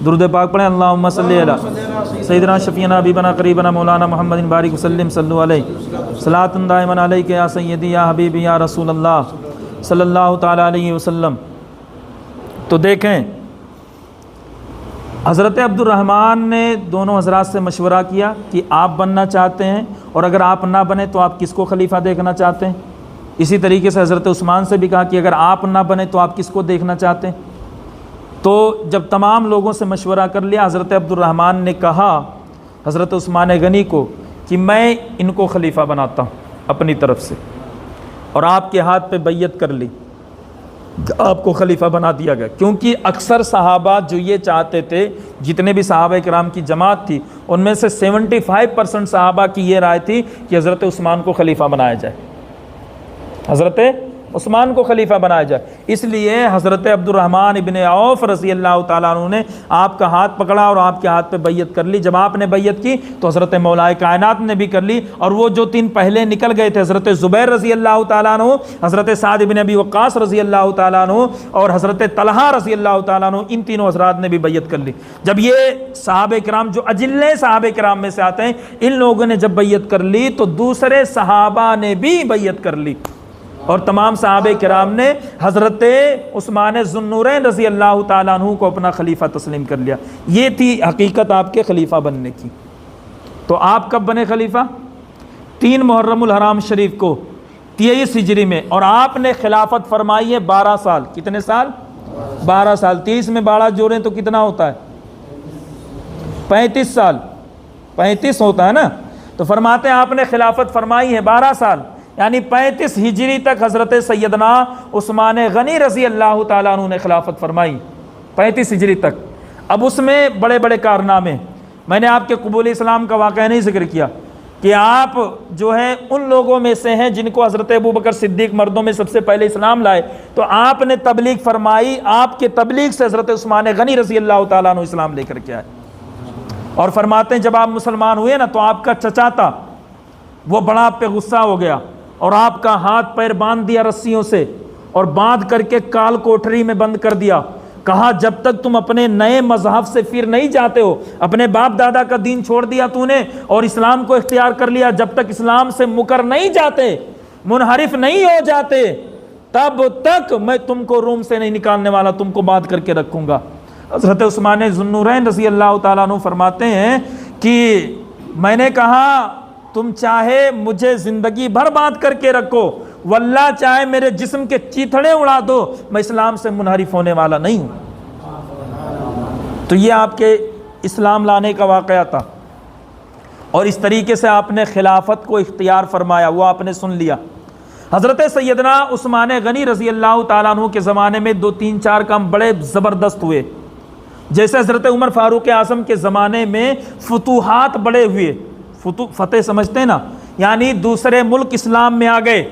درود پاک پڑھیں، اللہم صلی علی سیدنا شفیعنا حبیبنا قریبنا مولانا محمد بارک وسلم صلو علیہ صلاۃ دائما علیک یا سیدی یا حبیبی یا رسول اللہ صلی اللہ تعالی علیہ وسلم۔ تو دیکھیں حضرت عبد الرحمن نے دونوں حضرات سے مشورہ کیا کہ آپ بننا چاہتے ہیں، اور اگر آپ نہ بنے تو آپ کس کو خلیفہ دیکھنا چاہتے ہیں؟ اسی طریقے سے حضرت عثمان سے بھی کہا کہ اگر آپ نہ بنے تو آپ کس کو دیکھنا چاہتے ہیں؟ تو جب تمام لوگوں سے مشورہ کر لیا، حضرت عبد الرحمن نے کہا حضرت عثمان غنی کو کہ میں ان کو خلیفہ بناتا ہوں اپنی طرف سے، اور آپ کے ہاتھ پہ بیعت کر لی، آپ کو خلیفہ بنا دیا گیا۔ کیونکہ اکثر صحابہ جو یہ چاہتے تھے، جتنے بھی صحابہ کرام کی جماعت تھی ان میں سے 75% صحابہ کی یہ رائے تھی کہ حضرت عثمان کو خلیفہ بنایا جائے، حضرت عثمان کو خلیفہ بنایا جائے۔ اس لیے حضرت عبد الرحمن ابن عوف رضی اللہ تعالیٰ عنہ نے آپ کا ہاتھ پکڑا اور آپ کے ہاتھ پہ بیعت کر لی۔ جب آپ نے بیعت کی تو حضرت مولا کائنات نے بھی کر لی، اور وہ جو تین پہلے نکل گئے تھے، حضرت زبیر رضی اللہ تعالیٰ عنہ، حضرت سعد بن ابی وقاص رضی اللہ تعالیٰ عنہ اور حضرت طلحہ رضی اللہ تعالیٰ عنہ، ان تینوں حضرات نے بھی بیعت کر لی۔ جب یہ صحابہ کرام جو اجلے صحابہ کرام میں سے آتے ہیں، ان لوگوں نے جب بیعت کر لی تو دوسرے صحابہ نے بھی بیعت کر لی، اور تمام صحابہ کرام نے حضرت عثمان ذو النورین رضی اللہ تعالیٰ عنہ کو اپنا خلیفہ تسلیم کر لیا۔ یہ تھی حقیقت آپ کے خلیفہ بننے کی۔ تو آپ کب بنے خلیفہ؟ 3 محرم الحرام شریف کو 23 ہجری میں، اور آپ نے خلافت فرمائی ہے 12 سال۔ کتنے سال؟ 12 سال۔ 30 میں 12 جوڑیں تو کتنا ہوتا ہے؟ 35 سال۔ 35 ہوتا ہے نا؟ تو فرماتے ہیں آپ نے خلافت فرمائی ہے 12 سال، یعنی 35 ہجری تک حضرت سیدنا عثمان غنی رضی اللہ تعالیٰ عنہ نے خلافت فرمائی، 35 ہجری تک۔ اب اس میں بڑے بڑے کارنامے، میں نے آپ کے قبول اسلام کا واقعہ نہیں ذکر کیا کہ آپ جو ہیں ان لوگوں میں سے ہیں جن کو حضرت ابوبکر صدیق مردوں میں سب سے پہلے اسلام لائے، تو آپ نے تبلیغ فرمائی، آپ کے تبلیغ سے حضرت عثمان غنی رضی اللہ تعالیٰ عنہ اسلام لے کر کے آئے۔ اور فرماتے ہیں جب آپ مسلمان ہوئے نا تو آپ کا چچا تھا، وہ بڑا آپ پہ غصہ ہو گیا اور آپ کا ہاتھ پیر باندھ دیا رسیوں سے، اور باندھ کر کے کال کوٹری میں بند کر دیا۔ کہا جب تک تم اپنے نئے مذہب سے پھر نہیں جاتے ہو، اپنے باپ دادا کا دین چھوڑ دیا تو نے اور اسلام کو اختیار کر لیا، جب تک اسلام سے مکر نہیں جاتے، منحرف نہیں ہو جاتے، تب تک میں تم کو روم سے نہیں نکالنے والا، تم کو باندھ کر کے رکھوں گا۔ حضرت عثمان ذو النورین رضی اللہ تعالیٰ عنہ فرماتے ہیں کہ میں نے کہا تم چاہے مجھے زندگی بھر باندھ کر کے رکھو، واللہ چاہے میرے جسم کے چیتھڑے اڑا دو، میں اسلام سے منحرف ہونے والا نہیں ہوں۔ تو یہ آپ کے اسلام لانے کا واقعہ تھا، اور اس طریقے سے آپ نے خلافت کو اختیار فرمایا، وہ آپ نے سن لیا۔ حضرت سیدنا عثمان غنی رضی اللہ تعالیٰ عنہ کے زمانے میں 2-3-4 کام بڑے زبردست ہوئے، جیسے حضرت عمر فاروق اعظم کے زمانے میں فتوحات بڑے ہوئے۔ فتح سمجھتے ہیں نا، یعنی دوسرے ملک اسلام میں آ گئے،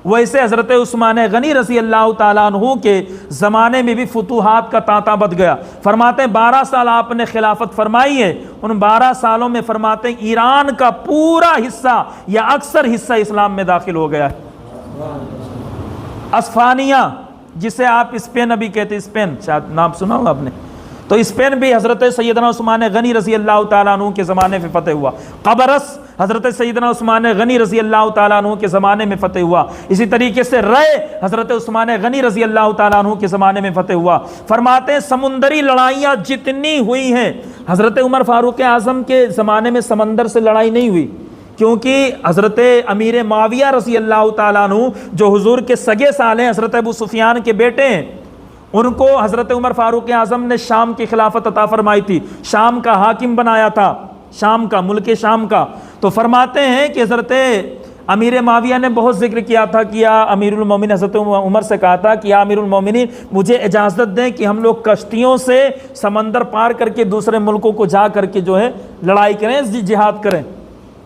ویسے حضرت عثمان غنی رضی اللہ تعالیٰ عنہ کے زمانے میں بھی فتوحات کا تانتا بچ گیا۔ فرماتے ہیں 12 سال آپ نے خلافت فرمائی ہے، ان 12 سالوں میں فرماتے ہیں ایران کا پورا حصہ یا اکثر حصہ اسلام میں داخل ہو گیا ہے۔ اسفانیہ جسے آپ اسپین ابھی کہتے ہیں، اسپین شاید نام سنا ہوگا آپ نے، تو اسپین بھی حضرت سیدنا عثمان غنی رضی اللہ تعالیٰ عنہ کے زمانے میں فتح ہوا۔ قبرص حضرت سیدنا عثمان غنی رضی اللہ تعالیٰ عنہ کے زمانے میں فتح ہوا۔ اسی طریقے سے رے حضرت عثمان غنی رضی اللہ تعالیٰ عنہ کے زمانے میں فتح ہوا۔ فرماتے ہیں سمندری لڑائیاں جتنی ہوئی ہیں، حضرت عمر فاروق اعظم کے زمانے میں سمندر سے لڑائی نہیں ہوئی، کیونکہ حضرت امیر معاویہ رضی اللہ تعالیٰ عنہ جو حضور کے سگے سال ہیں، حضرت ابو سفیان کے بیٹے ہیں، ان کو حضرت عمر فاروق اعظم نے شام کی خلافت عطا فرمائی تھی، شام کا حاکم بنایا تھا، شام کا، ملک شام کا۔ تو فرماتے ہیں کہ حضرت امیر معاویہ نے بہت ذکر کیا تھا کہ یا امیر المومنین، حضرت عمر سے کہا تھا کہ یا امیر المومنین مجھے اجازت دیں کہ ہم لوگ کشتیوں سے سمندر پار کر کے دوسرے ملکوں کو جا کر کے جو ہے لڑائی کریں، جہاد کریں،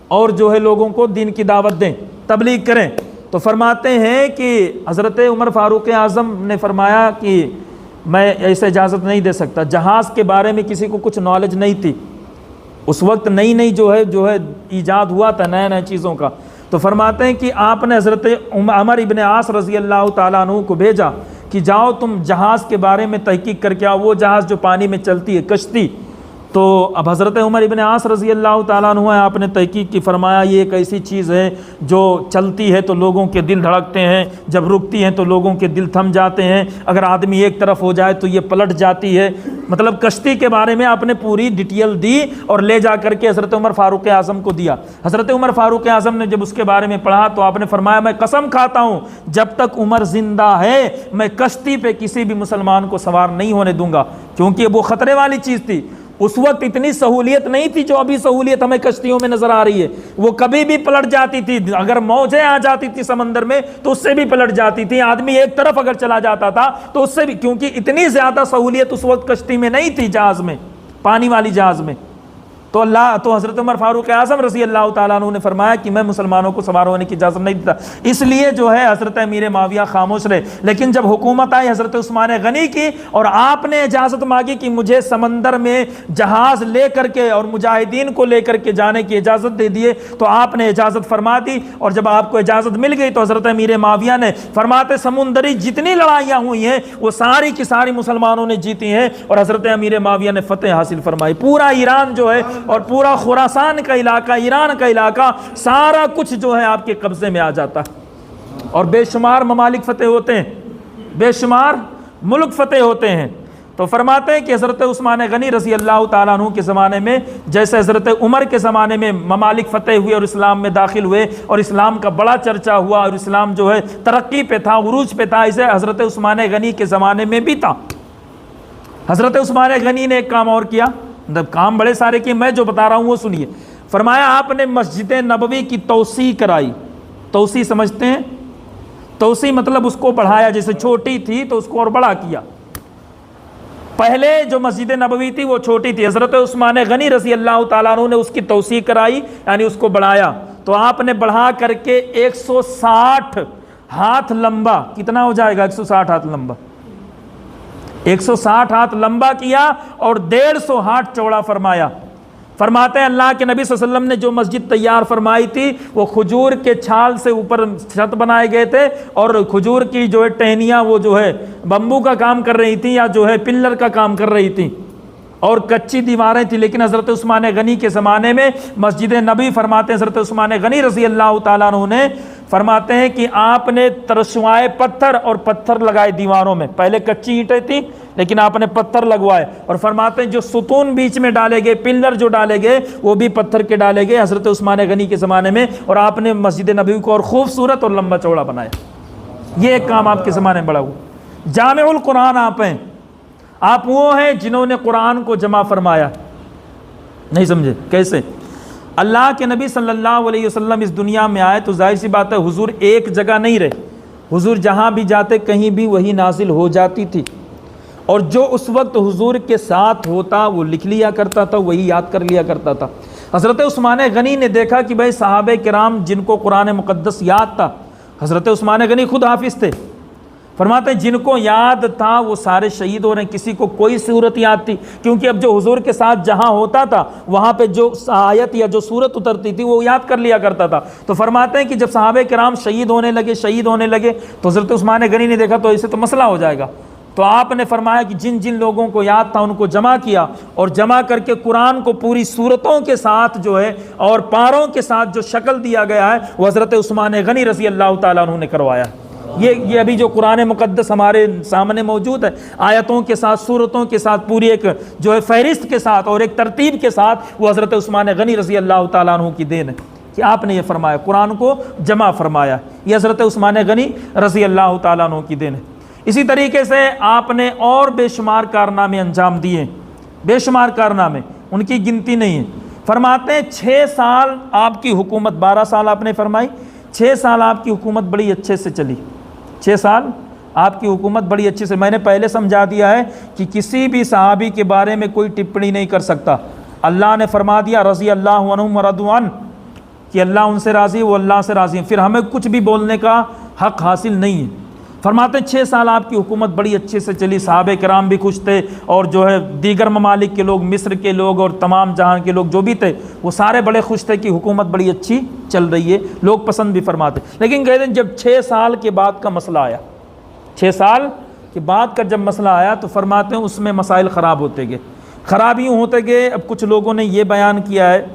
اور جو ہے لوگوں کو دین کی دعوت دیں، تبلیغ کریں۔ تو فرماتے ہیں کہ حضرت عمر فاروق اعظم نے فرمایا کہ میں ایسے اجازت نہیں دے سکتا۔ جہاز کے بارے میں کسی کو کچھ نالج نہیں تھی، اس وقت نئی جو ہے ایجاد ہوا تھا نئے چیزوں کا۔ تو فرماتے ہیں کہ آپ نے حضرت عمر ابن عاص رضی اللہ تعالیٰ عنہ کو بھیجا کہ جاؤ تم جہاز کے بارے میں تحقیق کر کے آؤ، وہ جہاز جو پانی میں چلتی ہے، کشتی۔ تو اب حضرت عمر ابن عاص رضی اللہ تعالیٰ عنہ ہے، آپ نے تحقیق کی، فرمایا یہ ایک ایسی چیز ہے جو چلتی ہے تو لوگوں کے دل دھڑکتے ہیں، جب رکتی ہیں تو لوگوں کے دل تھم جاتے ہیں، اگر آدمی ایک طرف ہو جائے تو یہ پلٹ جاتی ہے۔ مطلب کشتی کے بارے میں آپ نے پوری ڈیٹیل دی اور لے جا کر کے حضرت عمر فاروق اعظم کو دیا۔ حضرت عمر فاروق اعظم نے جب اس کے بارے میں پڑھا تو آپ نے فرمایا میں قسم کھاتا ہوں جب تک عمر زندہ ہے میں کشتی پہ کسی بھی مسلمان کو سوار نہیں ہونے دوں گا، کیونکہ وہ خطرے والی چیز تھی۔ اس وقت اتنی سہولیت نہیں تھی جو ابھی سہولیت ہمیں کشتیوں میں نظر آ رہی ہے، وہ کبھی بھی پلٹ جاتی تھی، اگر موجیں آ جاتی تھی سمندر میں تو اس سے بھی پلٹ جاتی تھی، آدمی ایک طرف اگر چلا جاتا تھا تو اس سے بھی، کیونکہ اتنی زیادہ سہولیت اس وقت کشتی میں نہیں تھی، جہاز میں، پانی والی جہاز میں۔ تو حضرت عمر فاروق اعظم رضی اللہ تعالیٰ عنہ نے فرمایا کہ میں مسلمانوں کو سوار ہونے کی اجازت نہیں دیتا، اس لیے جو ہے حضرت امیر معاویہ خاموش رہے۔ لیکن جب حکومت آئی حضرت عثمان غنی کی اور آپ نے اجازت مانگی کہ مجھے سمندر میں جہاز لے کر کے اور مجاہدین کو لے کر کے جانے کی اجازت دے دیے تو آپ نے اجازت فرما دی، اور جب آپ کو اجازت مل گئی تو حضرت امیر معاویہ نے فرماتے سمندری جتنی لڑائیاں ہوئی ہیں وہ ساری کی ساری مسلمانوں نے جیتی ہیں، اور حضرت امیر معاویہ نے فتح حاصل فرمائی۔ پورا ایران جو ہے اور پورا خراسان کا علاقہ، ایران کا علاقہ، سارا کچھ جو ہے آپ کے قبضے میں آ جاتا ہے، اور بے شمار ممالک فتح ہوتے ہیں، بے شمار ملک فتح ہوتے ہیں۔ تو فرماتے ہیں کہ حضرت عثمان غنی رضی اللہ تعالیٰ عنہ کے زمانے میں جیسے حضرت عمر کے زمانے میں ممالک فتح ہوئے اور اسلام میں داخل ہوئے اور اسلام کا بڑا چرچا ہوا اور اسلام جو ہے ترقی پہ تھا، عروج پہ تھا، اسے حضرت عثمان غنی کے زمانے میں بھی تھا۔ حضرت عثمان غنی نے ایک کام اور کیا، کام بڑے سارے کیے، میں جو بتا رہا ہوں وہ سنیے۔ فرمایا آپ نے مسجد نبوی کی توسیع کرائی۔ توسیع سمجھتے ہیں؟ توسیع مطلب اس کو بڑھایا، جیسے چھوٹی تھی تو اس کو اور بڑا کیا۔ پہلے جو مسجد نبوی تھی وہ چھوٹی تھی، حضرت عثمان غنی رضی اللہ تعالیٰ عنہ نے اس کی توسیع کرائی، یعنی اس کو بڑھایا۔ تو آپ نے بڑھا کر کے 160 ہاتھ لمبا، کتنا ہو جائے گا 160 ہاتھ لمبا؟ 160 ہاتھ لمبا کیا اور 150 ہاتھ چوڑا فرمایا۔ فرماتے ہیں اللہ کے نبی صلی اللہ علیہ وسلم نے جو مسجد تیار فرمائی تھی وہ کھجور کے چھال سے اوپر چھت بنائے گئے تھے، اور کھجور کی جو ہے ٹہنیاں وہ جو ہے بمبو کا کام کر رہی تھیں یا جو ہے پلر کا کام کر رہی تھیں، اور کچی دیواریں تھیں۔ لیکن حضرت عثمان غنی کے زمانے میں مسجد نبی، فرماتے ہیں حضرت عثمان غنی رضی اللہ تعالیٰ عنہ نے فرماتے ہیں کہ آپ نے ترشوائے پتھر اور پتھر لگائے دیواروں میں، پہلے کچی اینٹیں تھیں لیکن آپ نے پتھر لگوائے، اور فرماتے ہیں جو ستون بیچ میں ڈالے گئے، پلر جو ڈالے گئے وہ بھی پتھر کے ڈالے گئے حضرت عثمان غنی کے زمانے میں، اور آپ نے مسجد نبوی کو اور خوبصورت اور لمبا چوڑا بنایا۔ یہ ایک کام آپ کے زمانے میں بڑا ہوا۔ جامع القرآن آپ ہیں، آپ وہ ہیں جنہوں نے قرآن کو جمع فرمایا۔ نہیں سمجھے کیسے؟ اللہ کے نبی صلی اللہ علیہ وسلم اس دنیا میں آئے تو ظاہر سی بات ہے حضور ایک جگہ نہیں رہے، حضور جہاں بھی جاتے کہیں بھی وہی نازل ہو جاتی تھی، اور جو اس وقت حضور کے ساتھ ہوتا وہ لکھ لیا کرتا تھا، وہی یاد کر لیا کرتا تھا۔ حضرت عثمان غنی نے دیکھا کہ بھائی صحابہ کرام جن کو قرآن مقدس یاد تھا، حضرت عثمان غنی خود حافظ تھے، فرماتے ہیں جن کو یاد تھا وہ سارے شہید ہو رہے ہیں، کسی کو کوئی صورت یاد تھی، کیونکہ اب جو حضور کے ساتھ جہاں ہوتا تھا وہاں پہ جو آیت یا جو صورت اترتی تھی وہ یاد کر لیا کرتا تھا۔ تو فرماتے ہیں کہ جب صحابہ کرام شہید ہونے لگے تو حضرت عثمان غنی نے دیکھا تو اسے تو مسئلہ ہو جائے گا، تو آپ نے فرمایا کہ جن جن لوگوں کو یاد تھا ان کو جمع کیا، اور جمع کر کے قرآن کو پوری صورتوں کے ساتھ جو ہے اور پاروں کے ساتھ جو شکل دیا گیا ہے وہ حضرت عثمان غنی رضی اللہ تعالیٰ عنہ نے کروایا۔ یہ ابھی جو قرآن مقدس ہمارے سامنے موجود ہے، آیتوں کے ساتھ، صورتوں کے ساتھ، پوری ایک جو ہے فہرست کے ساتھ اور ایک ترتیب کے ساتھ، وہ حضرت عثمان غنی رضی اللہ تعالیٰ عنہ کی دین ہے کہ آپ نے یہ فرمایا، قرآن کو جمع فرمایا۔ یہ حضرت عثمان غنی رضی اللہ تعالیٰ عنہ کی دین ہے۔ اسی طریقے سے آپ نے اور بے شمار کارنامے انجام دیے، بے شمار کارنامے، ان کی گنتی نہیں ہے۔ فرماتے ہیں 6 سال آپ کی حکومت، 12 سال آپ نے فرمائی، 6 سال آپ کی حکومت بڑی اچھے سے چلی، 6 سال آپ کی حکومت بڑی اچھے سے، میں نے پہلے سمجھا دیا ہے کہ کسی بھی صحابی کے بارے میں کوئی ٹپڑی نہیں کر سکتا۔ اللہ نے فرما دیا رضی اللہ عنہم ورضوا عنہ، کہ اللہ ان سے راضی، وہ اللہ سے راضی ہیں، پھر ہمیں کچھ بھی بولنے کا حق حاصل نہیں ہے۔ فرماتے ہیں 6 سال آپ کی حکومت بڑی اچھے سے چلی، صحابہ کرام بھی خوش تھے، اور جو ہے دیگر ممالک کے لوگ، مصر کے لوگ اور تمام جہاں کے لوگ جو بھی تھے وہ سارے بڑے خوش تھے کہ حکومت بڑی اچھی چل رہی ہے، لوگ پسند بھی فرماتے۔ لیکن کہتے ہیں جب 6 سال کے بعد کا مسئلہ آیا، 6 سال کہ بات کا جب مسئلہ آیا تو فرماتے ہیں اس میں مسائل خراب ہوتے گئے، خراب یوں ہوتے گئے۔ اب کچھ لوگوں نے یہ بیان کیا ہے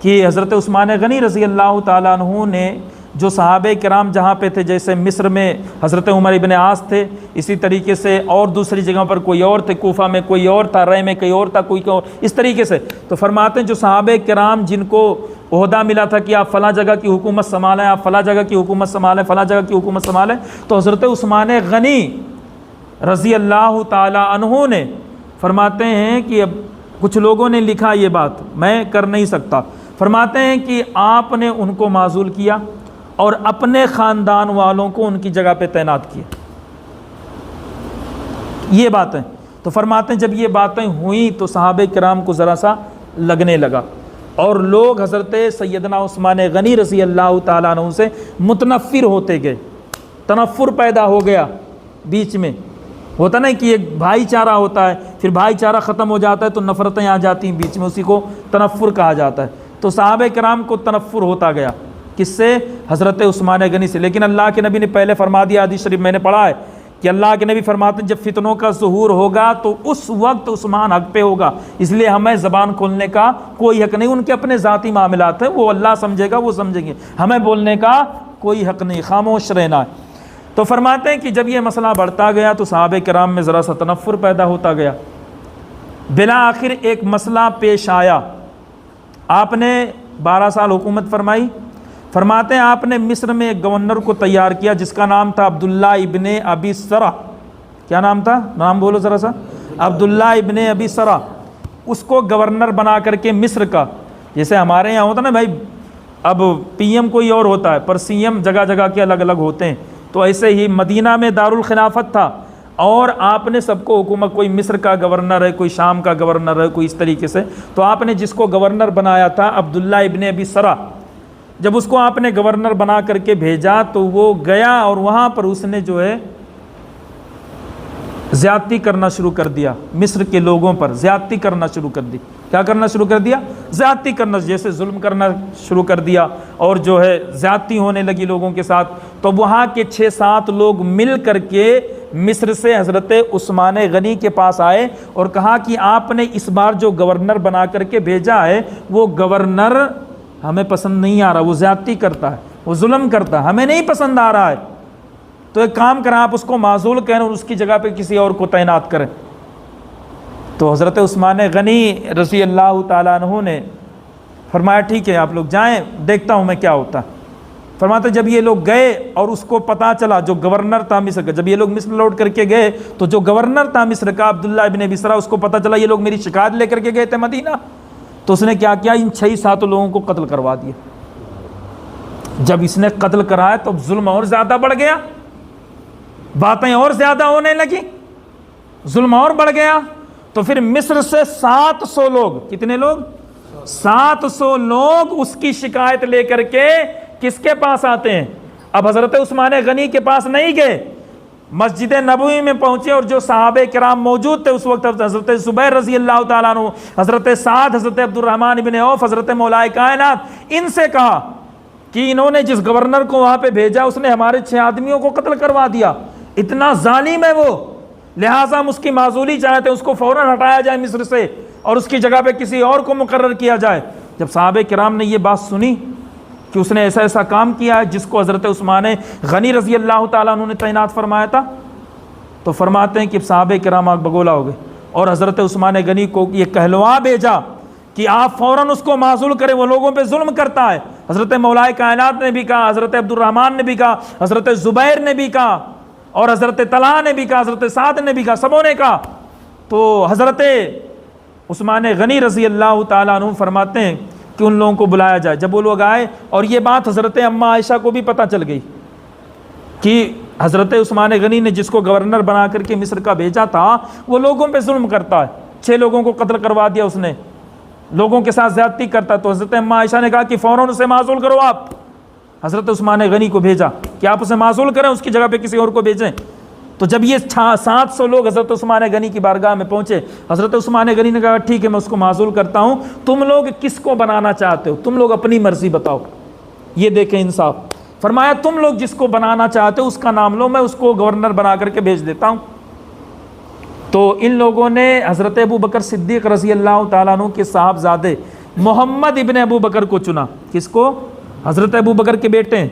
کہ حضرت عثمان غنی رضی اللہ تعالیٰ عنہ نے جو صحابہ کرام جہاں پہ تھے، جیسے مصر میں حضرت عمر ابن عاص تھے، اسی طریقے سے اور دوسری جگہوں پر کوئی اور تھے، کوفہ میں کوئی اور تھا، رے میں کوئی اور تھا، کوئی اور، اس طریقے سے۔ تو فرماتے ہیں جو صحابہ کرام جن کو عہدہ ملا تھا کہ آپ فلاں جگہ کی حکومت سنبھالیں، آپ فلاں جگہ کی حکومت سنبھالیں، فلاں جگہ کی حکومت سنبھالیں، تو حضرت عثمان غنی رضی اللہ تعالیٰ عنہ نے فرماتے ہیں کہ اب کچھ لوگوں نے لکھا یہ بات میں کر نہیں سکتا، فرماتے ہیں کہ آپ نے ان کو معزول کیا اور اپنے خاندان والوں کو ان کی جگہ پہ تعینات کیا، یہ باتیں۔ تو فرماتے ہیں جب یہ باتیں ہوئیں تو صحابہ کرام کو ذرا سا لگنے لگا، اور لوگ حضرت سیدنا عثمان غنی رضی اللہ تعالیٰ عنہ سے متنفر ہوتے گئے، تنفر پیدا ہو گیا بیچ میں۔ ہوتا نا کہ ایک بھائی چارہ ہوتا ہے، پھر بھائی چارہ ختم ہو جاتا ہے تو نفرتیں آ جاتی ہیں بیچ میں، اسی کو تنفر کہا جاتا ہے۔ تو صحابہ کرام کو تنفر ہوتا گیا، کس سے؟ حضرت عثمان غنی سے۔ لیکن اللہ کے نبی نے پہلے فرما دیا، حدیث شریف میں نے پڑھا ہے کہ اللہ کے نبی فرماتے ہیں جب فتنوں کا ظہور ہوگا تو اس وقت عثمان حق پہ ہوگا، اس لیے ہمیں زبان کھولنے کا کوئی حق نہیں، ان کے اپنے ذاتی معاملات ہیں، وہ اللہ سمجھے گا، وہ سمجھیں گے، ہمیں بولنے کا کوئی حق نہیں، خاموش رہنا ہے۔ تو فرماتے ہیں کہ جب یہ مسئلہ بڑھتا گیا تو صحابہ کرام میں ذرا سا تنفر پیدا ہوتا گیا، بالآخر ایک مسئلہ پیش آیا۔ آپ نے 12 سال حکومت فرمائی، فرماتے ہیں آپ نے مصر میں ایک گورنر کو تیار کیا جس کا نام تھا عبداللہ ابن ابی سرح۔ کیا نام تھا؟ نام بولو ذرا سا۔ عبداللہ ابن ابی سرح، اس کو گورنر بنا کر کے مصر کا، جیسے ہمارے یہاں ہوتا نا بھائی، اب پی ایم کوئی اور ہوتا ہے پر سی ایم جگہ جگہ کے الگ الگ ہوتے ہیں، تو ایسے ہی مدینہ میں دارالخلافت تھا اور آپ نے سب کو حکومت، کوئی مصر کا گورنر ہے، کوئی شام کا گورنر ہے، کوئی اس طریقے سے، تو آپ نے جس کو گورنر بنایا تھا عبداللہ ابن ابی سرح، جب اس کو آپ نے گورنر بنا کر کے بھیجا تو وہ گیا اور وہاں پر اس نے جو ہے زیادتی کرنا شروع کر دیا، مصر کے لوگوں پر زیادتی کرنا شروع کر دی۔ کیا کرنا شروع کر دیا؟ زیادتی کرنا، جیسے ظلم کرنا شروع کر دیا، اور جو ہے زیادتی ہونے لگی لوگوں کے ساتھ۔ تو وہاں کے 6-7 لوگ مل کر کے مصر سے حضرت عثمان غنی کے پاس آئے اور کہا کہ آپ نے اس بار جو گورنر بنا کر کے بھیجا ہے وہ گورنر ہمیں پسند نہیں آ رہا، وہ زیادتی کرتا ہے، وہ ظلم کرتا ہے، ہمیں نہیں پسند آ رہا ہے، تو ایک کام کریں آپ اس کو معزول کریں اور اس کی جگہ پہ کسی اور کو تعینات کریں۔ تو حضرت عثمان غنی رضی اللہ تعالیٰ عنہ نے فرمایا ٹھیک ہے آپ لوگ جائیں، دیکھتا ہوں میں کیا ہوتا ہے۔ فرماتے جب یہ لوگ گئے اور اس کو پتہ چلا، جو گورنر تھا مصر کا، جب یہ لوگ مصر لوٹ کر کے گئے تو جو گورنر تھا مصر کا عبداللہ ابن ابی سرح، اس کو پتہ چلا یہ لوگ میری شکایت لے کر کے گئے تھے مدینہ، تو اس نے کیا کیا؟ ان 6-7 لوگوں کو قتل کروا دیا۔ جب اس نے قتل کرایا تو ظلم اور زیادہ بڑھ گیا، باتیں اور زیادہ ہونے لگی، ظلم اور بڑھ گیا۔ تو پھر مصر سے 700 لوگ، کتنے لوگ؟ 700 لوگ اس کی شکایت لے کر کے کس کے پاس آتے ہیں؟ اب حضرت عثمان غنی کے پاس نہیں گئے، مسجد نبوی میں پہنچے اور جو صحابہ کرام موجود تھے اس وقت، حضرت زبیر رضی اللہ تعالیٰ عنہ، حضرت سعد، حضرت عبد الرحمن بن عوف، حضرت مولا کائنات، ان سے کہا کہ انہوں نے جس گورنر کو وہاں پہ بھیجا اس نے ہمارے 6 آدمیوں کو قتل کروا دیا، اتنا ظالم ہے وہ، لہٰذا ہم اس کی معزولی چاہتے ہیں، اس کو فوراً ہٹایا جائے مصر سے اور اس کی جگہ پہ کسی اور کو مقرر کیا جائے۔ جب صحابہ کرام نے یہ بات سنی کہ اس نے ایسا ایسا کام کیا ہے جس کو حضرت عثمان غنی رضی اللہ تعالیٰ عنہ نے تعینات فرمایا تھا، تو فرماتے ہیں کہ صحابہ کرام آگ بگولا ہو گئے اور حضرت عثمان غنی کو یہ کہلوا بھیجا کہ آپ فوراً اس کو معزول کریں، وہ لوگوں پہ ظلم کرتا ہے۔ حضرت مولا کائنات نے بھی کہا، حضرت عبد الرحمن نے بھی کہا، حضرت زبیر نے بھی کہا، اور حضرت طلحہ نے بھی کہا، حضرت سعد نے بھی کہا، سبوں نے کہا۔ تو حضرت عثمان غنی رضی اللہ تعالیٰ عنہ فرماتے ہیں کہ ان لوگوں کو بلایا جائے۔ جب وہ لوگ آئے اور یہ بات حضرت اماں عائشہ کو بھی پتہ چل گئی کہ حضرت عثمان غنی نے جس کو گورنر بنا کر کے مصر کا بھیجا تھا وہ لوگوں پہ ظلم کرتا ہے، 6 لوگوں کو قتل کروا دیا اس نے، لوگوں کے ساتھ زیادتی کرتا ہے۔ تو حضرت اماں عائشہ نے کہا کہ فوراً اسے معزول کرو۔ آپ حضرت عثمان غنی کو بھیجا کہ آپ اسے معزول کریں، اس کی جگہ پہ کسی اور کو بھیجیں۔ تو جب یہ 700 لوگ حضرت عثمان غنی کی بارگاہ میں پہنچے، حضرت عثمان غنی نے کہا ٹھیک ہے میں اس کو معزول کرتا ہوں، تم لوگ کس کو بنانا چاہتے ہو، تم لوگ اپنی مرضی بتاؤ۔ یہ دیکھیں انصاف، فرمایا تم لوگ جس کو بنانا چاہتے ہو اس کا نام لو، میں اس کو گورنر بنا کر کے بھیج دیتا ہوں۔ تو ان لوگوں نے حضرت ابو بکر صدیق رضی اللہ تعالیٰ عنہ کے صاحبزادے محمد ابن ابو بکر کو چنا۔ کس کو؟ حضرت ابو بکر کے بیٹے،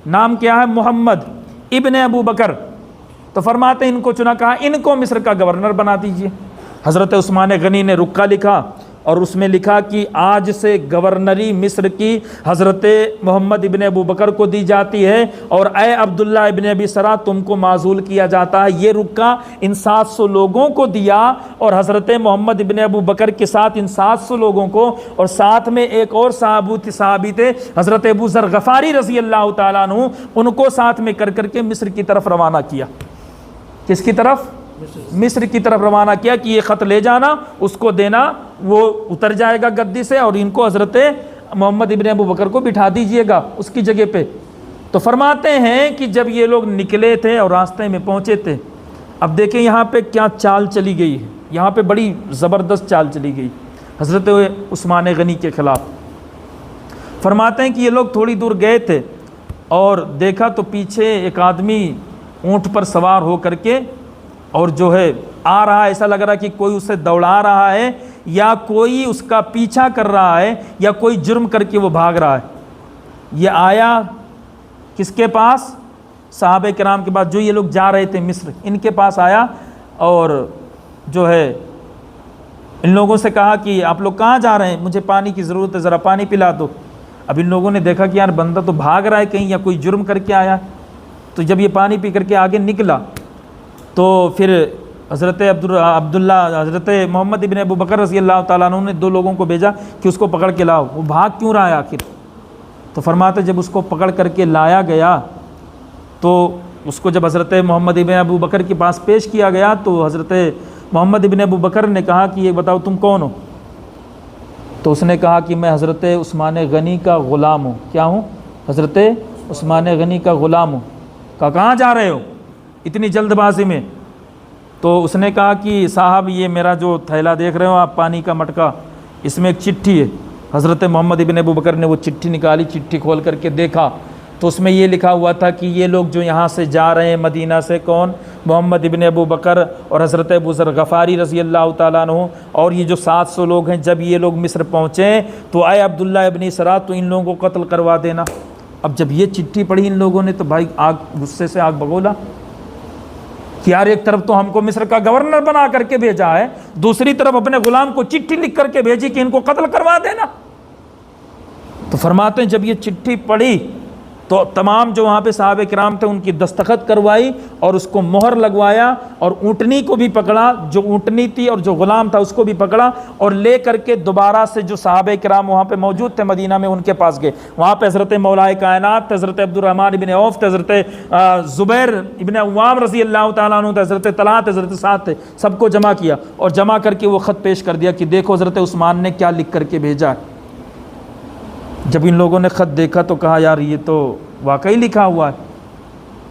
نام کیا ہے؟ محمد ابن ابو بکر۔ تو فرماتے ان کو چنا، کہا ان کو مصر کا گورنر بنا دیجئے۔ حضرت عثمان غنی نے رقعہ لکھا اور اس میں لکھا کہ آج سے گورنری مصر کی حضرت محمد ابن ابو بکر کو دی جاتی ہے، اور اے عبداللہ ابن ابی سرا تم کو معزول کیا جاتا ہے۔ یہ رقعہ ان 700 لوگوں کو دیا، اور حضرت محمد ابن ابو بکر کے ساتھ ان 700 لوگوں کو، اور ساتھ میں ایک اور صحابی تھے حضرت ابو ذر غفاری رضی اللہ تعالیٰ عنہ، ان کو ساتھ میں کر کر کے مصر کی طرف روانہ کیا۔ کس کی طرف؟ مصر کی طرف روانہ کیا کہ یہ خط لے جانا، اس کو دینا، وہ اتر جائے گا گدی سے، اور ان کو حضرت محمد ابن ابو بکر کو بٹھا دیجئے گا اس کی جگہ پہ۔ تو فرماتے ہیں کہ جب یہ لوگ نکلے تھے اور راستے میں پہنچے تھے، اب دیکھیں یہاں پہ کیا چال چلی گئی ہے، یہاں پہ بڑی زبردست چال چلی گئی حضرت عثمان غنی کے خلاف۔ فرماتے ہیں کہ یہ لوگ تھوڑی دور گئے تھے اور دیکھا تو پیچھے ایک آدمی اونٹ پر سوار ہو کر کے اور جو ہے آ رہا ہے، ایسا لگ رہا ہے کہ کوئی اسے دوڑا رہا ہے یا کوئی اس کا پیچھا کر رہا ہے یا کوئی جرم کر کے وہ بھاگ رہا ہے۔ یہ آیا کس کے پاس؟ صحابہ کرام کے پاس، جو یہ لوگ جا رہے تھے مصر، ان کے پاس آیا اور جو ہے ان لوگوں سے کہا کہ آپ لوگ کہاں جا رہے ہیں؟ مجھے پانی کی ضرورت ہے، ذرا پانی پلا دو۔ اب ان لوگوں نے دیکھا کہ یار بندہ تو بھاگ رہا ہے کہیں، یا کوئی جرم کر کے آیا۔ تو جب یہ پانی پی کر کے آگے نکلا تو پھر حضرت حضرت محمد ابن ابو بکر رضی اللہ تعالیٰ عنہ نے 2 لوگوں کو بھیجا کہ اس کو پکڑ کے لاؤ، وہ بھاگ کیوں رہا ہے آخر؟ تو فرماتے جب اس کو پکڑ کر کے لایا گیا تو اس کو جب حضرت محمد ابن ابو بکر کے پاس پیش کیا گیا تو حضرت محمد ابن ابو بکر نے کہا کہ یہ بتاؤ تم کون ہو؟ تو اس نے کہا کہ میں حضرت عثمان غنی کا غلام ہوں۔ کیا ہوں؟ حضرت عثمان غنی کا غلام ہوں۔ کہا کہاں جا رہے ہو اتنی جلد بازی میں؟ تو اس نے کہا کہ صاحب یہ میرا جو تھیلا دیکھ رہے ہو آپ، پانی کا مٹکا، اس میں ایک چٹھی ہے۔ حضرت محمد ابن ابو بکر نے وہ چٹھی نکالی، چٹھی کھول کر کے دیکھا تو اس میں یہ لکھا ہوا تھا کہ یہ لوگ جو یہاں سے جا رہے ہیں مدینہ سے، کون؟ محمد ابن ابو بکر اور حضرت ابو ذر غفاری رضی اللہ تعالیٰ عنہ، اور یہ جو 700 لوگ ہیں، جب یہ لوگ مصر پہنچے تو اے عبداللہ ابن سرا تو ان لوگوں کو قتل کروا دینا۔ اب جب یہ چٹھی پڑھی ان لوگوں نے تو بھائی غصے سے آگ بگولا کہ یار ایک طرف تو ہم کو مصر کا گورنر بنا کر کے بھیجا ہے، دوسری طرف اپنے غلام کو چٹھی لکھ کر کے بھیجی کہ ان کو قتل کروا دینا۔ تو فرماتے ہیں جب یہ چٹھی پڑھی تو تمام جو وہاں پہ صحابہ کرام تھے ان کی دستخط کروائی اور اس کو مہر لگوایا، اور اونٹنی کو بھی پکڑا، جو اونٹنی تھی اور جو غلام تھا اس کو بھی پکڑا، اور لے کر کے دوبارہ سے جو صحابہ کرام وہاں پہ موجود تھے مدینہ میں ان کے پاس گئے۔ وہاں پہ حضرت مولا کائنات، حضرت عبد الرحمن ابن عوف، حضرت زبیر ابن عوام رضی اللہ تعالیٰ عنہ، حضرت طلحہ، حضرت سعد تھے، سب کو جمع کیا اور جمع کر کے وہ خط پیش کر دیا کہ دیکھو حضرت عثمان نے کیا لکھ کر کے بھیجا ہے۔ جب ان لوگوں نے خط دیکھا تو کہا یار یہ تو واقعی لکھا ہوا ہے۔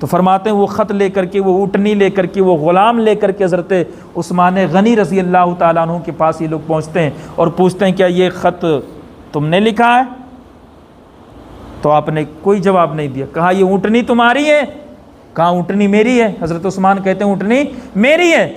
تو فرماتے ہیں وہ خط لے کر کے، وہ اونٹنی لے کر کے، وہ غلام لے کر کے حضرت عثمان غنی رضی اللہ تعالیٰ عنہ کے پاس یہ لوگ پہنچتے ہیں اور پوچھتے ہیں کیا یہ خط تم نے لکھا ہے؟ تو آپ نے کوئی جواب نہیں دیا۔ کہا یہ اونٹنی تمہاری ہے؟ کہا اونٹنی میری ہے۔ حضرت عثمان کہتے ہیں اونٹنی میری ہے۔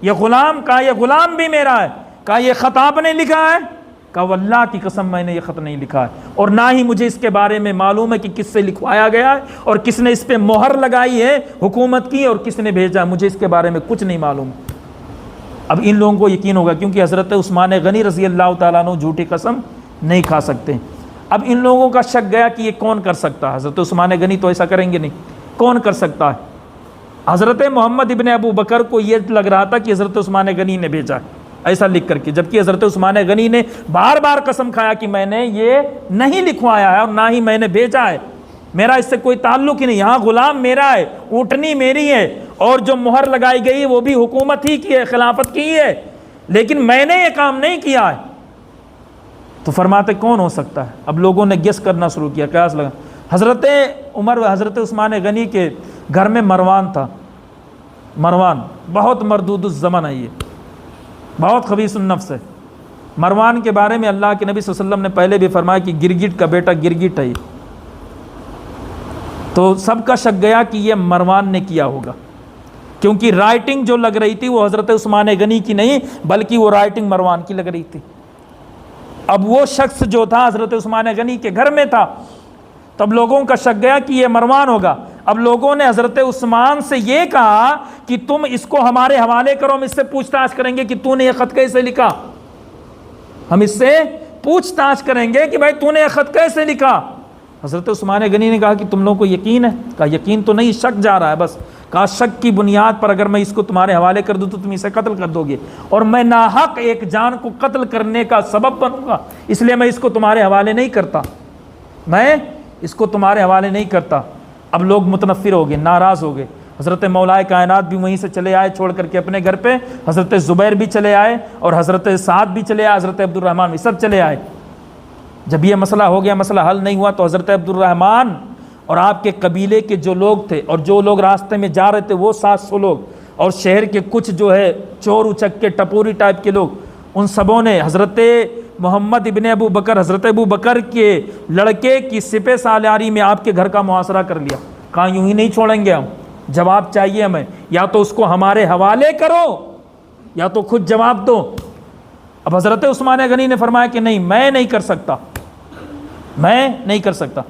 یہ غلام؟ کہا یہ غلام بھی میرا ہے۔ کہا یہ خط آپ نے لکھا ہے؟ کہا واللہ کی قسم میں نے یہ خط نہیں لکھا ہے، اور نہ ہی مجھے اس کے بارے میں معلوم ہے کہ کس سے لکھوایا گیا ہے اور کس نے اس پہ مہر لگائی ہے حکومت کی اور کس نے بھیجا، مجھے اس کے بارے میں کچھ نہیں معلوم۔ اب ان لوگوں کو یقین ہوگا کیونکہ حضرت عثمان غنی رضی اللہ تعالیٰ عنہ جھوٹی قسم نہیں کھا سکتے۔ اب ان لوگوں کا شک گیا کہ یہ کون کر سکتا ہے، حضرت عثمان غنی تو ایسا کریں گے نہیں، کون کر سکتا ہے؟ حضرت محمد ابن ابو بکر کو یہ لگ رہا تھا کہ حضرت عثمان غنی نے بھیجا ہے ایسا لکھ کر کے، جبکہ حضرت عثمان غنی نے بار بار قسم کھایا کہ میں نے یہ نہیں لکھوایا ہے اور نہ ہی میں نے بھیجا ہے، میرا اس سے کوئی تعلق ہی نہیں، یہاں غلام میرا ہے، اونٹنی میری ہے، اور جو مہر لگائی گئی ہے وہ بھی حکومت ہی کی ہے، خلافت کی ہے، لیکن میں نے یہ کام نہیں کیا ہے۔ تو فرماتے کون ہو سکتا ہے؟ اب لوگوں نے گیس کرنا شروع کیا، قیاس لگا۔ حضرت عمر و حضرت عثمان غنی کے گھر میں مروان تھا، مروان بہت مردود الزمن ہے، یہ بہت خبیث النفس ہے۔ مروان کے بارے میں اللہ کے نبی صلی اللہ علیہ وسلم نے پہلے بھی فرمایا کہ گرگٹ کا بیٹا گرگٹ ہے، تو سب کا شک گیا کہ یہ مروان نے کیا ہوگا، کیونکہ رائٹنگ جو لگ رہی تھی وہ حضرت عثمان غنی کی نہیں بلکہ وہ رائٹنگ مروان کی لگ رہی تھی۔ اب وہ شخص جو تھا حضرت عثمان غنی کے گھر میں تھا، تب لوگوں کا شک گیا کہ یہ مروان ہوگا۔ اب لوگوں نے حضرت عثمان سے یہ کہا کہ تم اس کو ہمارے حوالے کرو، ہم اس سے پوچھ تاچھ کریں گے کہ تو نے یہ خط کیسے لکھا، ہم اس سے پوچھ تاچھ کریں گے کہ بھائی تو نے یہ خط کیسے لکھا۔ حضرت عثمان غنی نے کہا کہ تم لوگوں کو یقین ہے؟ کہا یقین تو نہیں، شک جا رہا ہے بس۔ کہا شک کی بنیاد پر اگر میں اس کو تمہارے حوالے کر دوں تو تم اسے قتل کر دو گے، اور میں ناحق ایک جان کو قتل کرنے کا سبب بنوں گا، اس لیے میں اس کو تمہارے حوالے نہیں کرتا، میں اس کو تمہارے حوالے نہیں کرتا۔ اب لوگ متنفر ہو گئے، ناراض ہو گئے۔ حضرت مولا کائنات بھی وہیں سے چلے آئے چھوڑ کر کے اپنے گھر پہ، حضرت زبیر بھی چلے آئے اور حضرت سعد بھی چلے آئے، حضرت عبد الرحمن بھی سب چلے آئے۔ جب یہ مسئلہ ہو گیا، مسئلہ حل نہیں ہوا، تو حضرت عبد الرحمن اور آپ کے قبیلے کے جو لوگ تھے اور جو لوگ راستے میں جا رہے تھے وہ 700 لوگ، اور شہر کے کچھ جو ہے چور اچک کے ٹپوری ٹائپ کے لوگ، ان سبوں نے حضرت محمد ابن ابو بکر، حضرت ابو بکر کے لڑکے کی سپہ سالاری میں آپ کے گھر کا محاصرہ کر لیا۔ کہاں یوں ہی نہیں چھوڑیں گے ہم، جواب چاہیے ہمیں، یا تو اس کو ہمارے حوالے کرو یا تو خود جواب دو۔ اب حضرت عثمان غنی نے فرمایا کہ نہیں، میں نہیں کر سکتا، میں نہیں کر سکتا،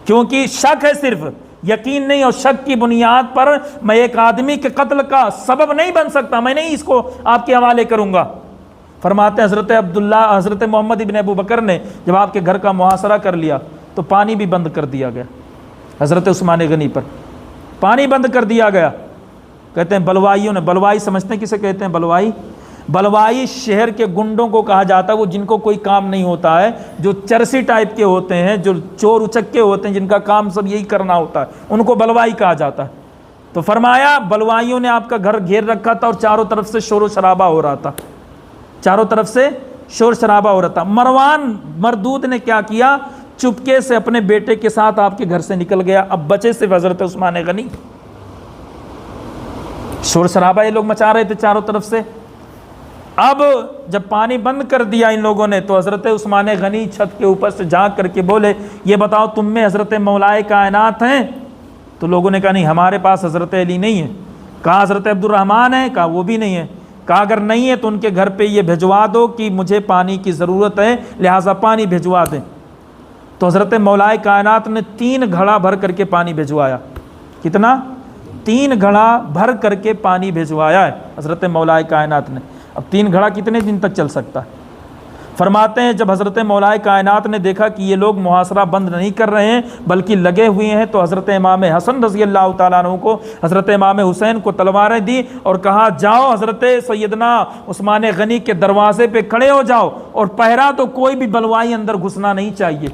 کیونکہ شک ہے، صرف یقین نہیں، اور شک کی بنیاد پر میں ایک آدمی کے قتل کا سبب نہیں بن سکتا، میں نہیں اس کو آپ کے حوالے کروں گا۔ فرماتے ہیں حضرت محمد ابن ابو بکر نے جب آپ کے گھر کا محاصرہ کر لیا تو پانی بھی بند کر دیا گیا، حضرت عثمان غنی پر پانی بند کر دیا گیا۔ کہتے ہیں بلوائیوں نے، بلوائی سمجھتے ہیں کسے کہتے ہیں؟ بلوائی، بلوائی شہر کے گنڈوں کو کہا جاتا ہے، وہ جن کو کوئی کام نہیں ہوتا ہے، جو چرسی ٹائپ کے ہوتے ہیں، جو چور اچکے ہوتے ہیں، جن کا کام سب یہی کرنا ہوتا ہے، ان کو بلوائی کہا جاتا ہے۔ تو فرمایا بلوائیوں نے آپ کا گھر گھیر رکھا تھا اور چاروں طرف سے شور و شرابہ ہو رہا تھا، چاروں طرف سے شور شرابہ ہو رہا تھا۔ مروان مردود نے کیا کیا؟ چپکے سے اپنے بیٹے کے ساتھ آپ کے گھر سے نکل گیا۔ اب بچے صرف حضرت عثمان غنی، شور شرابہ یہ لوگ مچا رہے تھے چاروں طرف سے۔ اب جب پانی بند کر دیا ان لوگوں نے تو حضرت عثمان غنی چھت کے اوپر سے جھانک کر کے بولے، یہ بتاؤ تم میں حضرت مولائے کائنات ہیں؟ تو لوگوں نے کہا نہیں، ہمارے پاس حضرت علی نہیں ہے۔ کہا حضرت عبد الرحمن ہے؟ کہا وہ بھی نہیں ہے۔ کہا اگر نہیں ہے تو ان کے گھر پہ یہ بھجوا دو کہ مجھے پانی کی ضرورت ہے، لہٰذا پانی بھجوا دیں۔ تو حضرت مولائے کائنات نے 3 گھڑا بھر کر کے پانی بھجوایا۔ کتنا؟ 3 گھڑا بھر کر کے پانی بھجوایا ہے حضرت مولائے کائنات نے۔ اب 3 گھڑا کتنے دن تک چل سکتا ہے؟ فرماتے ہیں جب حضرت مولائے کائنات نے دیکھا کہ یہ لوگ محاصرہ بند نہیں کر رہے ہیں بلکہ لگے ہوئے ہیں، تو حضرت امام حسن رضی اللہ تعالیٰ عنہ کو، حضرت امام حسین کو تلواریں دی اور کہا جاؤ حضرت سیدنا عثمان غنی کے دروازے پہ کھڑے ہو جاؤ، اور پہرا تو کوئی بھی بلوائی اندر گھسنا نہیں چاہیے۔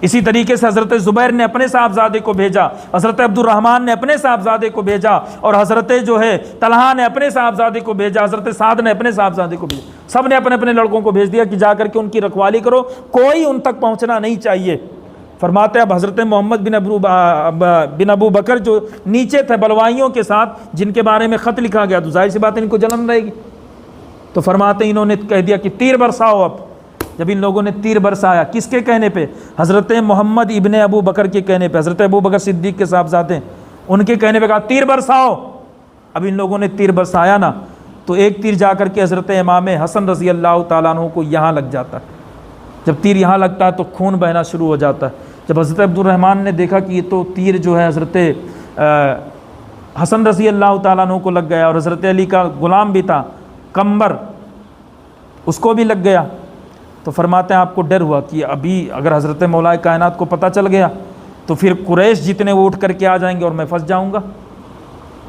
اسی طریقے سے حضرت زبیر نے اپنے صاحبزادے کو بھیجا، حضرت عبد الرحمن نے اپنے صاحبزادے کو بھیجا، اور حضرت جو ہے طلحہ نے اپنے صاحبزادے کو بھیجا، حضرت سعد نے اپنے صاحبزادے کو بھیجا، سب نے اپنے اپنے لڑکوں کو بھیج دیا کہ جا کر کے ان کی رکھوالی کرو، کوئی ان تک پہنچنا نہیں چاہیے۔ فرماتے اب حضرت محمد بن ابو بکر جو نیچے تھے بلوائیوں کے ساتھ، جن کے بارے میں خط لکھا گیا، تو ظاہر سی بات ہے ان کو جلن رہے گی، تو فرماتے انہوں نے کہہ دیا کہ تیر برساؤ۔ اب جب ان لوگوں نے تیر برسایا، کس کے کہنے پہ؟ حضرت محمد ابن ابو بکر کے کہنے پہ، حضرت ابو بکر صدیق کے صاحبزادے، ان کے کہنے پہ کہا تیر برساؤ۔ اب ان لوگوں نے تیر برسایا نا، تو ایک تیر جا کر کے حضرت امام حسن رضی اللہ تعالیٰ عنہ کو یہاں لگ جاتا ہے۔ جب تیر یہاں لگتا ہے تو خون بہنا شروع ہو جاتا ہے۔ جب حضرت عبد الرحمن نے دیکھا کہ یہ تو تیر جو ہے حضرت حسن رضی اللہ تعالیٰ عنہ کو لگ گیا، اور حضرت علی کا غلام بھی تھا کمبر، اس کو بھی لگ گیا، تو فرماتے ہیں آپ کو ڈر ہوا کہ ابھی اگر حضرت مولائے کائنات کو پتہ چل گیا تو پھر قریش جتنے وہ اٹھ کر کے آ جائیں گے اور میں پھنس جاؤں گا۔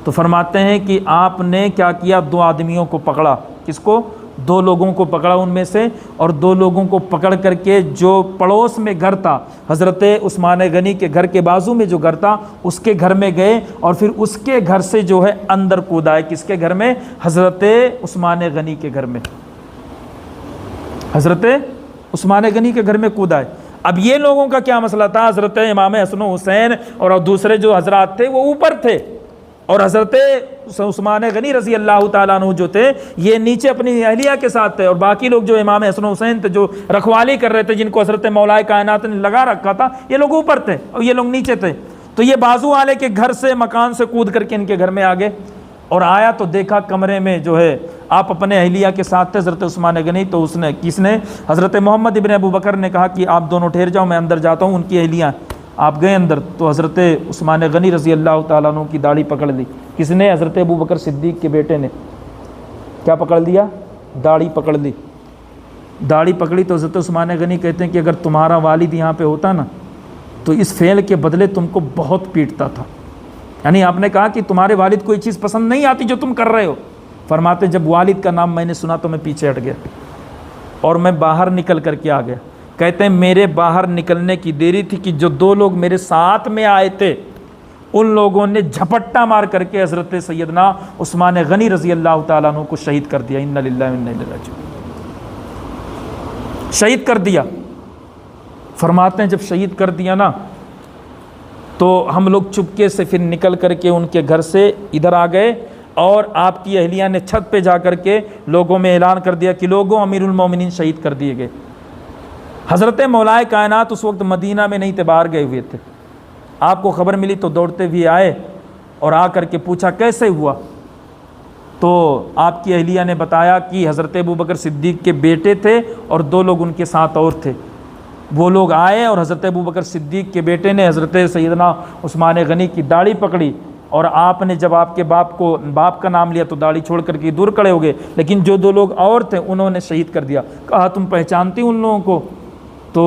تو فرماتے ہیں کہ آپ نے کیا کیا؟ 2 آدمیوں کو پکڑا۔ کس کو؟ 2 لوگوں کو پکڑا ان میں سے، اور 2 لوگوں کو پکڑ کر کے جو پڑوس میں گھر تھا حضرت عثمان غنی کے گھر کے بازو میں جو گھر تھا اس کے گھر میں گئے، اور پھر اس کے گھر سے جو ہے اندر کود آئے۔ کس کے گھر میں؟ حضرت عثمان غنی کے گھر میں، حضرت عثمان غنی کے گھر میں کود آئے۔ اب یہ لوگوں کا کیا مسئلہ تھا؟ حضرت امام حسن و حسین اور دوسرے جو حضرات تھے وہ اوپر تھے، اور حضرت عثمان غنی رضی اللہ تعالیٰ عنہ جو تھے یہ نیچے اپنی اہلیہ کے ساتھ تھے، اور باقی لوگ جو امام حسن و حسین تھے جو رکھوالی کر رہے تھے، جن کو حضرت مولائے کائنات نے لگا رکھا تھا، یہ لوگ اوپر تھے اور یہ لوگ نیچے تھے۔ تو یہ بازو والے کے گھر سے مکان سے کود کر کے ان کے گھر میں آ گئے، اور آیا تو دیکھا کمرے میں جو ہے آپ اپنے اہلیہ کے ساتھ تھے حضرت عثمان غنی۔ تو اس نے کس نے حضرت محمد ابن ابو بکر نے کہا کہ آپ دونوں ٹھہر جاؤ، میں اندر جاتا ہوں، ان کی اہلیہ۔ آپ گئے اندر تو حضرت عثمان غنی رضی اللہ تعالیٰ عنہ کی داڑھی پکڑ لی۔ کس نے؟ حضرت ابو بکر صدیق کے بیٹے نے۔ کیا پکڑ لیا؟ داڑھی پکڑ لی۔ داڑھی پکڑی تو حضرت عثمان غنی کہتے ہیں کہ اگر تمہارا والد یہاں پہ ہوتا نا تو اس فعل کے بدلے تم کو بہت پیٹتا تھا۔ یعنی آپ نے کہا کہ تمہارے والد کو یہ چیز پسند نہیں آتی جو تم کر رہے ہو۔ فرماتے جب والد کا نام میں نے سنا تو میں پیچھے ہٹ گیا اور میں باہر نکل کر کے آ گیا۔ کہتے ہیں میرے باہر نکلنے کی دیری تھی کہ جو دو لوگ میرے ساتھ میں آئے تھے ان لوگوں نے جھپٹا مار کر کے حضرت سیدنا عثمان غنی رضی اللہ تعالیٰ عنہ کو شہید کر دیا۔ انا للہ و انا الیہ راجعون، شہید کر دیا۔ فرماتے ہیں جب شہید کر دیا نا تو ہم لوگ چپکے سے پھر نکل کر کے ان کے گھر سے ادھر آ گئے، اور آپ کی اہلیہ نے چھت پہ جا کر کے لوگوں میں اعلان کر دیا کہ لوگوں امیر المومنین شہید کر دیے گئے۔ حضرت مولا کائنات اس وقت مدینہ میں نہیں تھے، باہر گئے ہوئے تھے۔ آپ کو خبر ملی تو دوڑتے ہوئے آئے اور آ کر کے پوچھا کیسے ہوا؟ تو آپ کی اہلیہ نے بتایا کہ حضرت ابوبکر صدیق کے بیٹے تھے اور دو لوگ ان کے ساتھ اور تھے۔ وہ لوگ آئے اور حضرت ابوبکر صدیق کے بیٹے نے حضرت سیدنا عثمان غنی کی داڑھی پکڑی، اور آپ نے جب آپ کے باپ کا نام لیا تو داڑھی چھوڑ کر کے دور کھڑے ہو گئے، لیکن جو دو لوگ اور تھے انہوں نے شہید کر دیا۔ کہا تم پہچانتی ان لوگوں کو؟ تو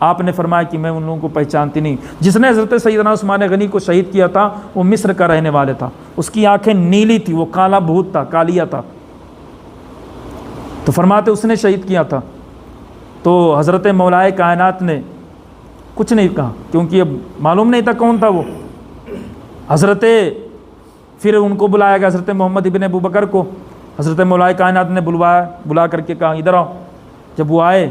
آپ نے فرمایا کہ میں ان لوگوں کو پہچانتی نہیں۔ جس نے حضرت سیدنا عثمان غنی کو شہید کیا تھا وہ مصر کا رہنے والے تھا، اس کی آنکھیں نیلی تھی، وہ کالا بھوت تھا، کالیا تھا۔ تو فرماتے اس نے شہید کیا تھا۔ تو حضرت مولا کائنات نے کچھ نہیں کہا کیونکہ اب معلوم نہیں تھا کون تھا وہ۔ حضرت پھر ان کو بلایا گیا، حضرت محمد ابن ابو بکر کو حضرت مولا کائنات نے بلا کر کے کہا ادھر آؤ۔ جب وہ آئے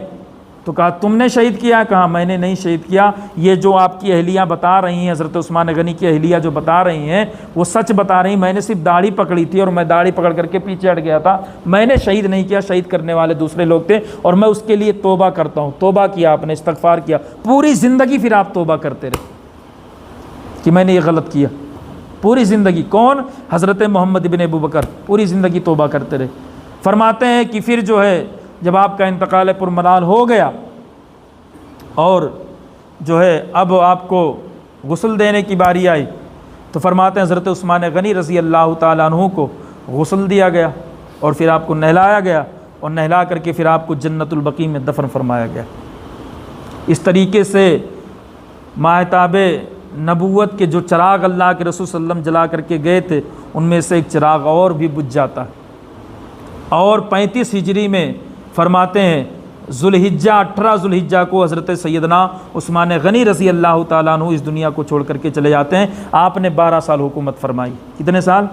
تو کہا تم نے شہید کیا؟ کہا میں نے نہیں شہید کیا، یہ جو آپ کی اہلیہ بتا رہی ہیں، حضرت عثمان غنی کی اہلیہ جو بتا رہی ہیں وہ سچ بتا رہی ہیں، میں نے صرف داڑھی پکڑی تھی اور میں داڑھی پکڑ کر کے پیچھے ہٹ گیا تھا، میں نے شہید نہیں کیا، شہید کرنے والے دوسرے لوگ تھے، اور میں اس کے لیے توبہ کرتا ہوں۔ توبہ کیا آپ نے، استغفار کیا، پوری زندگی پھر آپ توبہ کرتے رہے کہ میں نے یہ غلط کیا، پوری زندگی۔ کون؟ حضرت محمد ابن ابو بکر پوری زندگی توبہ کرتے رہے۔ فرماتے ہیں کہ پھر جو ہے جب آپ کا انتقال پرملال ہو گیا اور جو ہے اب آپ کو غسل دینے کی باری آئی تو فرماتے ہیں حضرت عثمان غنی رضی اللہ تعالیٰ عنہ کو غسل دیا گیا اور پھر آپ کو نہلایا گیا، اور نہلا کر کے پھر آپ کو جنت البقیع میں دفن فرمایا گیا۔ اس طریقے سے ماہتاب نبوت کے جو چراغ اللہ کے رسول صلی اللہ علیہ وسلم جلا کر کے گئے تھے ان میں سے ایک چراغ اور بھی بجھ جاتا ہے۔ اور 35 ہجری میں فرماتے ہیں ذوالحجہ 18 ذوالحجہ کو حضرت سیدنا عثمان غنی رضی اللہ تعالیٰ عنہ اس دنیا کو چھوڑ کر کے چلے جاتے ہیں۔ آپ نے 12 سال حکومت فرمائی۔ کتنے سال؟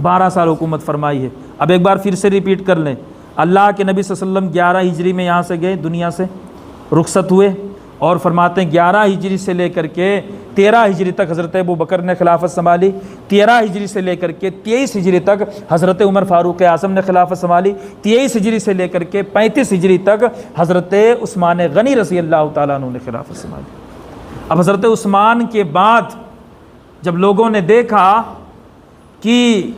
12 سال حکومت فرمائی ہے۔ اب ایک بار پھر سے ریپیٹ کر لیں، اللہ کے نبی صلی اللہ علیہ وسلم 11 ہجری میں یہاں سے گئے، دنیا سے رخصت ہوئے، اور فرماتے ہیں 11 ہجری سے لے کر کے 13 ہجری تک حضرت ابو بکر نے خلافت سنبھالی، 13 ہجری سے لے کر کے 23 ہجری تک حضرت عمر فاروق اعظم نے خلافت سنبھالی، 23 ہجری سے لے کر کے 35 ہجری تک حضرت عثمان غنی رضی اللہ تعالیٰ عنہ نے خلافت سنبھالی۔ اب حضرت عثمان کے بعد جب لوگوں نے دیکھا کہ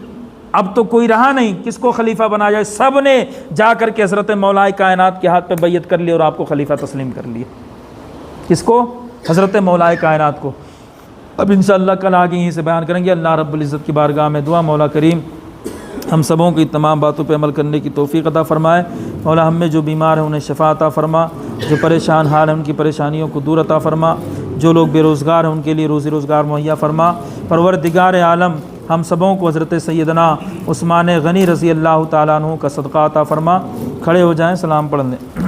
اب تو کوئی رہا نہیں کس کو خلیفہ بنا جائے، سب نے جا کر کے حضرت مولا کائنات کے ہاتھ پہ بیعت کر لی اور آپ کو خلیفہ تسلیم کر لیا۔ کس کو؟ حضرت مولا کائنات کو۔ اب انشاءاللہ کل آگے یہیں سے بیان کریں گے۔ اللہ رب العزت کی بارگاہ میں دعا مولا کریم ہم سبوں کی تمام باتوں پہ عمل کرنے کی توفیق عطا فرمائے۔ مولا ہم میں جو بیمار ہیں انہیں شفا عطا فرما، جو پریشان حال ہیں ان کی پریشانیوں کو دور عطا فرما، جو لوگ بے روزگار ہیں ان کے لیے روزی روزگار مہیا فرما۔ پروردگار عالم ہم سبوں کو حضرت سیدنا عثمان غنی رضی اللہ تعالیٰ عنہ کا صدقہ عطا فرما۔ کھڑے ہو جائیں، سلام پڑھ لیں۔